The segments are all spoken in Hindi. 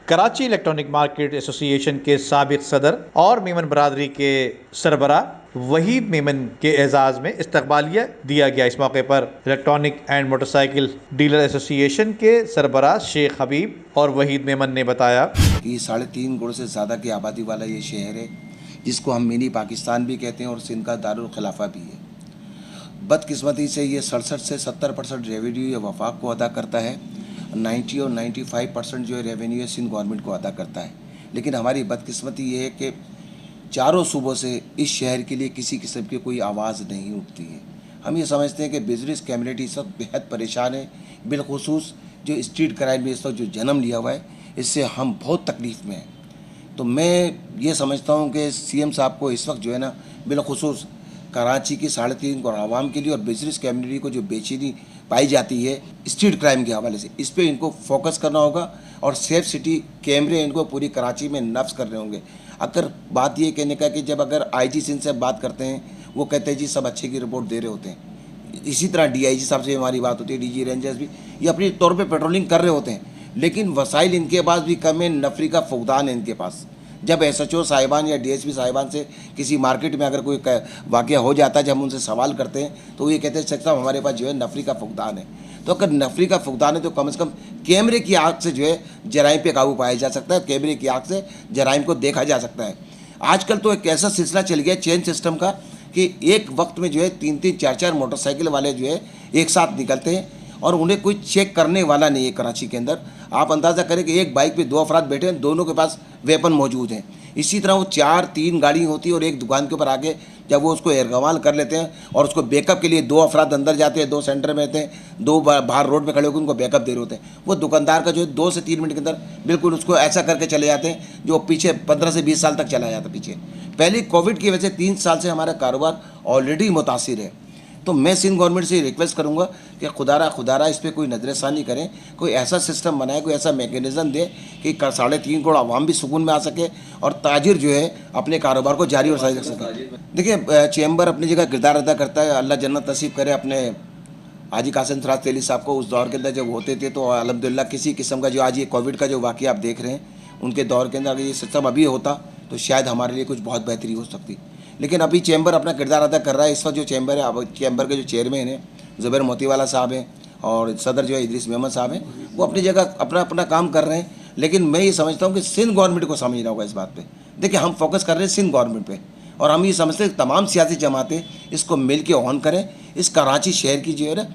कराची इलेक्ट्रॉनिक मार्केट एसोसिएशन के साबिक सदर और मेमन बरादरी के सरबराह वहीद मेमन के एजाज़ में इस्तकबालिया दिया गया। इस मौके पर electronic and motorcycle dealer association के सरबराह शेख हबीब और वहीद मेमन ने बताया कि 3.5 करोड़ से ज़्यादा की आबादी वाला ये शहर है, जिसको हम मिनी पाकिस्तान भी कहते हैं और सिंध का दारुल खिलाफा भी है। बदकिस्मती से ये 67 से 70% रेवेन्यू ये वफाक को अदा करता है, 90 और 95% जो है रेवेन्यू सिंध गवर्नमेंट को अदा करता है। लेकिन हमारी बदकिस्मती ये है कि चारों सूबों से इस शहर के लिए किसी किस्म की कोई आवाज़ नहीं उठती है। हम ये समझते हैं कि बिजनेस कम्युनिटी सब बेहद परेशान है, बिलखुसूस जो स्ट्रीट क्राइम में इस वक्त जो जन्म लिया हुआ है, इससे हम बहुत तकलीफ़ में हैं। तो मैं ये समझता हूँ कि सीएम साहब को इस वक्त जो है ना बिलखुसूस कराची की 3.5 करोड़ आवाम के लिए और बिजनेस कम्युनिटी को जो बेचैनी पाई जाती है स्ट्रीट क्राइम के हवाले से, इस पर इनको फोकस करना होगा और सेफ सिटी कैमरे इनको पूरी कराची में नफ्स करने होंगे। अगर बात ये कहने का कि जब अगर आईजी सिंध से बात करते हैं, वो कहते हैं जी सब अच्छे की रिपोर्ट दे रहे होते हैं। इसी तरह डीआईजी साहब से हमारी बात होती है, डीजी रेंजर्स भी ये अपने तौर पर पेट्रोलिंग कर रहे होते हैं, लेकिन वसाइल इनके पास भी कम है, नफरी का फुकदान है इनके पास। जब एसएचओ साहिबान या डीएसपी साहिबान से किसी मार्केट में अगर कोई वाक़या हो जाता है, जब हम उनसे सवाल करते हैं तो ये कहते हैं शेख साहब हमारे पास जो है नफरी का फुकदान है। तो अगर नफरी का फुकदान है तो कम से कम कैमरे की आँख से जो है जराइम पे काबू पाया जा सकता है, कैमरे की आँख से जराइम को देखा जा सकता है। आजकल तो एक ऐसा सिलसिला चल गया चेन सिस्टम का कि एक वक्त में जो है 3-3, 4-4 मोटरसाइकिल वाले जो है एक साथ निकलते हैं और उन्हें कोई चेक करने वाला नहीं है। कराची के अंदर आप अंदाज़ा करें कि एक बाइक पे 2 अफराद बैठे हैं, दोनों के पास वेपन मौजूद हैं। इसी तरह वो 4-3 गाड़ी होती है और एक दुकान के ऊपर आके जब वो उसको एरगवाल कर लेते हैं और उसको बैकअप के लिए 2 अफराद अंदर जाते हैं, 2 सेंटर में रहते हैं, 2 बाहर रोड में खड़े होकर उनको बैकअप दे रहे होते हैं। वो दुकानदार का जो है 2 से 3 मिनट के अंदर बिल्कुल उसको ऐसा करके चले जाते हैं जो पीछे 15 से 20 साल तक चला जाता पीछे। पहले कोविड की वजह से 3 साल से हमारा कारोबार ऑलरेडी मुतासिर है। तो मैं सिंध गवर्नमेंट से रिक्वेस्ट करूंगा कि खुदारा इस पर कोई नज़रसानी करें, कोई ऐसा सिस्टम बनाए, कोई ऐसा मैकेनिज़्म दे कि 3.5 करोड़ आवाम भी सुकून में आ सके और ताजिर जो है अपने कारोबार को जारी और साझी रख सके। देखिए चैम्बर अपनी जगह किरदार अदा करता है, अल्लाह जन्नत नसीब करे अपने हाजी कासिम फराज तेली साहब को। उस दौर के अंदर जब होते थे तो अल्हम्दुलिल्लाह किसी किस्म का जो आज ये कोविड का जो वाक़या आप देख रहे हैं, उनके दौर के अंदर अगर ये सिस्टम अभी होता तो शायद हमारे लिए कुछ बहुत बेहतरी हो सकती। लेकिन अभी चैम्बर अपना किरदार अदा कर रहा है। इस वक्त जो चैम्बर है, अब चैम्बर के जो चेयरमैन हैं ज़ुबैर मोतीवाला साहब हैं और सदर जो है इदरीस मेमन साहब हैं, वो अपनी जगह अपना काम कर रहे हैं। लेकिन मैं ये समझता हूँ कि सिंध गवर्नमेंट को समझना होगा इस बात पे। देखिए हम फोकस कर रहे हैं सिंध गवर्नमेंट पे और हम ये समझते हैं तमाम सियासी जमातें इसको मिल के ऑन करें, इस कराची शहर की जो है ना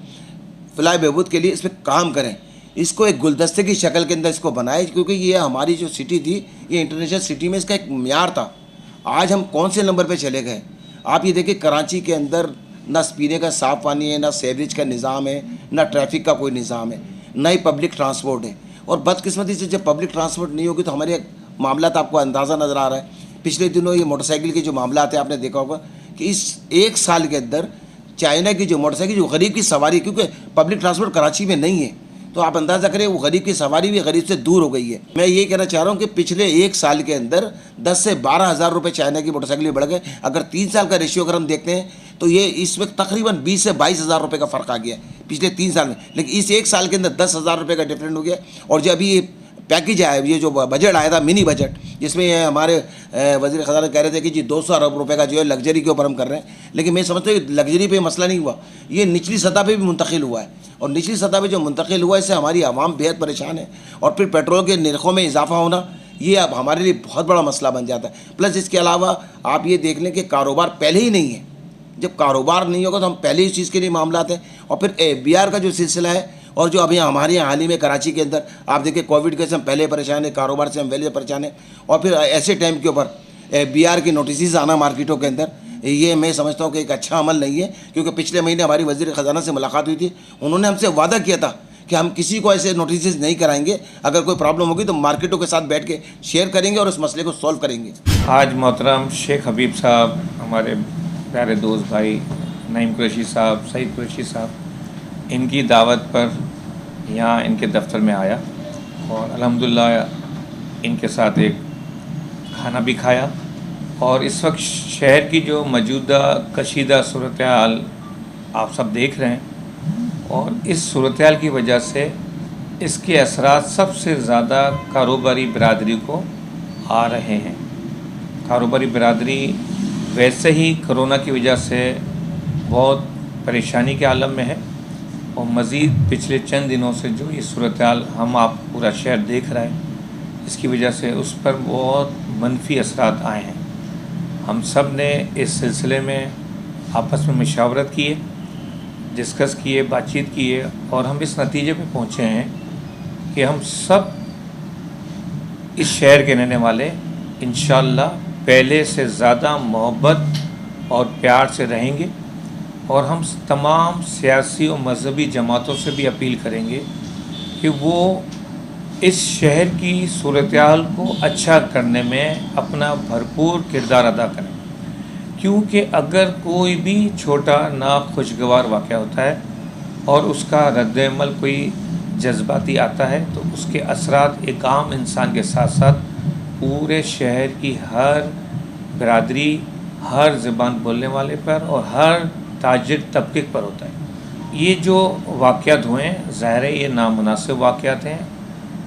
फलाह बहबूद के लिए इस पर काम करें, इसको एक गुलदस्ते की शक्ल के अंदर इसको बनाए, क्योंकि ये हमारी जो सिटी थी ये इंटरनेशनल सिटी में इसका एक म्यार था। आज हम कौन से नंबर पे चले गए। आप ये देखिए कराची के अंदर ना पीने का साफ़ पानी है, ना सेवरेज का निज़ाम है, ना ट्रैफिक का कोई निज़ाम है, ना ही पब्लिक ट्रांसपोर्ट है। और बदकिस्मती से जब पब्लिक ट्रांसपोर्ट नहीं होगी तो हमारे मामला आपको अंदाज़ा नज़र आ रहा है। पिछले दिनों ये मोटरसाइकिल के जो मामला आते हैं आपने देखा होगा कि इस 1 साल के अंदर चाइना की जो मोटरसाइकिल जो गरीब की सवारी, क्योंकि पब्लिक ट्रांसपोर्ट कराची में नहीं है, तो आप अंदाज़ा करें वो गरीब की सवारी भी गरीब से दूर हो गई है। मैं ये कहना चाह रहा हूँ कि पिछले 1 साल के अंदर 10 से 12 हज़ार रुपये चाइना की मोटरसाइकिल में बढ़ गए। अगर 3 साल का रेशियो अगर हम देखते हैं तो ये इस वक्त तकरीबन 20 से 22 हज़ार रुपये का फ़र्क आ गया है पिछले 3 साल में। लेकिन इस 1 साल के अंदर 10 हज़ार रुपये का डिफरेंट हो गया। और जब अभी ये पैकेज आया, ये जो बजट आया था मिनी बजट, जिसमें हमारे वज़ीर ख़ज़ाना कह रहे थे कि जी 200 अरब रुपये का जो है लग्जरी के ऊपर हम कर रहे हैं। लेकिन मैं समझता हूँ लग्जरी पे मसला नहीं हुआ, ये निचली सतह पे भी मुंतकिल हुआ है और निचली सतह पे जो मुंतकिल हुआ है इससे हमारी आवाम बेहद परेशान है। और फिर पेट्रोल के निर्खों में इजाफा होना ये अब हमारे लिए बहुत बड़ा मसला बन जाता है। प्लस इसके अलावा आप ये देख लें कि कारोबार पहले ही नहीं है। जब कारोबार नहीं होगा तो हम पहले इस चीज़ के लिए मामला हैं। और फिर FBR का जो सिलसिला है और जो अभी हमारे यहाँ हाल ही में कराची के अंदर आप देखिए कोविड के से हम पहले परेशान है, कारोबार से हम पहले परेशान है। और फिर ऐसे टाइम के ऊपर FBR की नोटिस आना मार्केटों के अंदर, ये मैं समझता हूँ कि एक अच्छा अमल नहीं है। क्योंकि पिछले महीने हमारी वज़ीर ख़ज़ाना से मुलाकात हुई थी, उन्होंने हमसे वादा किया था कि हम किसी को ऐसे नोटिस नहीं कराएंगे, अगर कोई प्रॉब्लम होगी तो मार्केटों के साथ बैठ के शेयर करेंगे और उस मसले को सॉल्व करेंगे। आज मोहतरम शेख हबीब साहब, हमारे प्यारे दोस्त भाई नईम कुरैशी साहब, सईद कुरैशी साहब, इनकी दावत पर यहाँ इनके दफ्तर में आया और अल्हम्दुलिल्लाह इनके साथ एक खाना भी खाया। और इस वक्त शहर की जो मौजूदा कशीदा सूरत हाल आप सब देख रहे हैं और इस सूरत हाल की वजह से इसके असरात सबसे ज़्यादा कारोबारी बिरादरी को आ रहे हैं। कारोबारी बिरादरी वैसे ही कोरोना की वजह से बहुत परेशानी के आलम में है, और मज़ीद पिछले चंद दिनों से जो ये सूरत हाल आप पूरा शहर देख रहा है, इसकी वजह से उस पर बहुत मनफी असरात आए हैं। हम सब ने इस सिलसिले में आपस में मशावरत की है, डिस्कस किए, बातचीत की है, और हम इस नतीजे पे पहुँचे हैं कि हम सब इस शहर के रहने वाले इंशाअल्लाह पहले से ज़्यादा मोहब्बत और प्यार से रहेंगे, और हम तमाम सियासी और मज़हबी जमातों से भी अपील करेंगे कि वो इस शहर की सूरत-ए-हाल को अच्छा करने में अपना भरपूर किरदार अदा करें। क्योंकि अगर कोई भी छोटा नाखुशगवार वाक़या होता है और उसका रद्द-ए-अमल कोई जज्बाती आता है, तो उसके असरात एक आम इंसान के साथ साथ पूरे शहर की हर बिरादरी, हर ज़बान बोलने वाले पर और हर ताजिर तबके पर होता है। ये जो वाक़यात हुए ज़ाहिर है ये नामुनासिब वाक़यात हैं,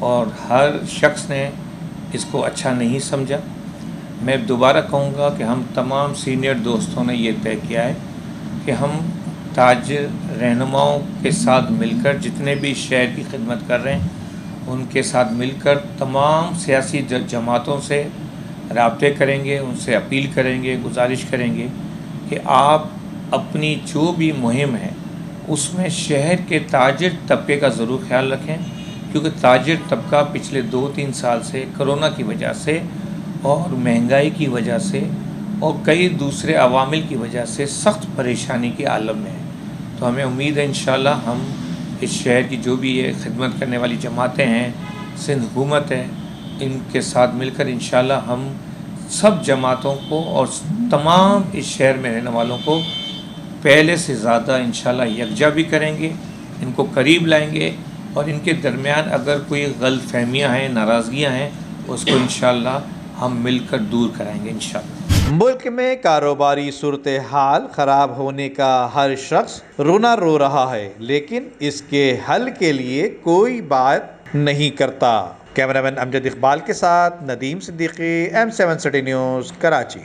और हर शख्स ने इसको अच्छा नहीं समझा। मैं दोबारा कहूँगा कि हम तमाम सीनियर दोस्तों ने ये तय किया है कि हम ताजिर रहनुमाओं के साथ मिलकर, जितने भी शहर की खिदमत कर रहे हैं उनके साथ मिलकर तमाम सियासी जमातों से राब्ते करेंगे, उनसे अपील करेंगे, गुजारिश करेंगे कि आप अपनी जो भी मुहिम है उसमें शहर के ताजिर तबके का ज़रूर ख्याल रखें, क्योंकि ताजिर तबका पिछले 2-3 साल से कोरोना की वजह से और महंगाई की वजह से और कई दूसरे अवामिल की वजह से सख्त परेशानी के आलम में है। तो हमें उम्मीद है इंशाअल्लाह हम इस शहर की जो भी ये खिदमत करने वाली जमातें हैं, सिंध हुकूमत है, इनके साथ मिलकर इंशाअल्लाह हम सब जमातों को और तमाम इस शहर में रहने वालों को पहले से ज़्यादा इंशाअल्लाह यकजा भी करेंगे, इनको करीब लाएंगे, और इनके दरमियान अगर कोई गलतफहमियाँ हैं, नाराज़गियाँ हैं, उसको इंशाअल्लाह हम मिलकर दूर कराएंगे इंशाअल्लाह। मुल्क में कारोबारी सूरत हाल ख़राब होने का हर शख्स रोना रो रहा है, लेकिन इसके हल के लिए कोई बात नहीं करता। कैमरामैन अमजद इकबाल के साथ Nadeem Siddiqui, M7 city news, Karachi.